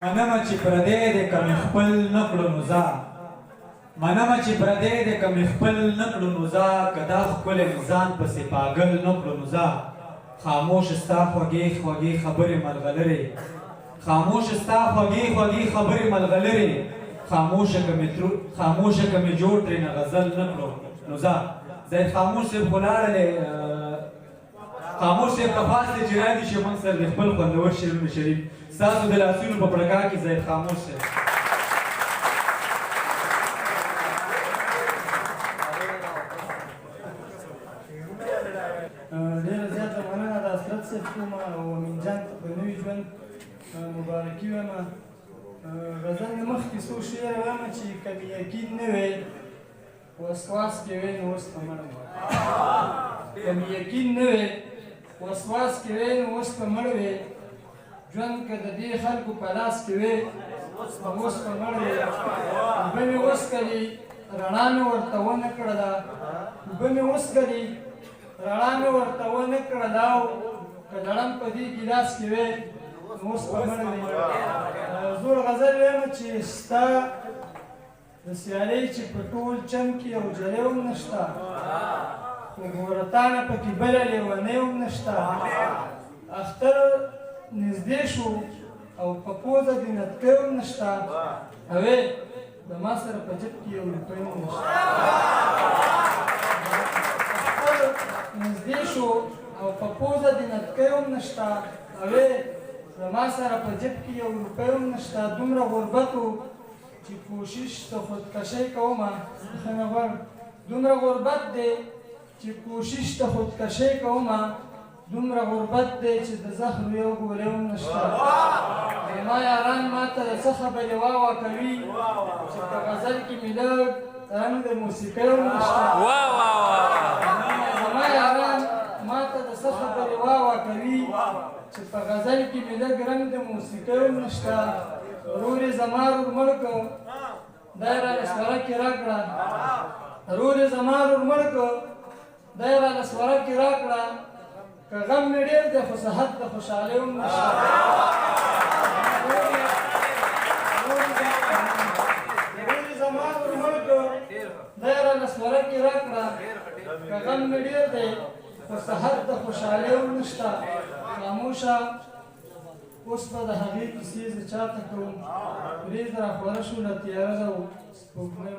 منمه چې پردی دی که مې خپل نه کړو نو ځه منمه چې پردی دی که مې خپل نه کړو نو ځه که دا ښکلی مې ځان پسې پاګل نه کړو نو ځه خاموش ستا خوږې خوږې خبرې ملغلرې خاموش ستا خوږې خوږې خبرې ملغلرې خاموشه که مې جوړ ترېنه غزل نه کړو نو ځه زید خاموش صاحب خو لاړلی خاموش صاحب که پاس دی چې را دي شي موږ سره د خپل خوندور شعرونه شریک ستاسو د لاسونو په پړکا کې زید خاموش صاحب ډېره زیاته مننه د حضرت صاحب کوم او امین جان ته په نوي ژوند مبارکي وایم غزل نه مخکې څو شعر وایم چې که مې یقین نه وی وسواس کې وی نو اوس په مړ وی که مې یقین نه وی وسواس کې وی نو اوس په مړ وی ژوند که د دې خلکو په لاس کې وی اوس په مړ وی اوبه مې وڅښلې رڼا مې ورته ونه کړله اوبه مې وڅښلې رڼا مې ورته ونه کړله او که لړم په دې ګیلاس کې وی نو اوس په مړ وی زوړ غزل وایم چې ستا د سیالۍ چې په ټول چم کې یو جلی هم نشته خو ګوره تا نه پکې بله لیونۍ هم نشته اختر نږدې شو او په پوزه دې نتکۍ هم نشته هوې د ما سره په جب کې یو روپۍ هم نشته اختر نږدې شو او په پوزه دې نتکۍ هم نشته هوې د ما سره په جب کې یو روپۍ هم نشته دومره غربت و چې کوشش د خودکشۍ کومه بخښنه غواړم دومره غربت دی چې کوشش د خودکشۍ کومه دومره غربت دی چې د زهرو یو ګولۍ هم نشته زما یاران ما ته د څه خبرې واوا کوي چې په غزل کې مې لږ رنګ د موسیقۍ هم نشته زما یاران ما ته د څه خبرې واوا کوي چې په غزل کې مې لږ رنګ د موسیقۍ هم نشته ورور یې زما ورور مړ کړ دی راله سورکې راکړه ورور یې زما ورور مړ کړ دی راله سورکې راکړه که غم مې ډېر دی خو صحت د خوشحالۍ هم نشته ورور یې زما ورور مړ کړ دی راله سورکې راکړه که غم مې ډېر دی خو صحت د خوشحالۍ هم نشته خاموشه اوس به د هغې کیسې زه چاته کوم ورېځ راخوره شوله تیاره ده او سپوږمۍ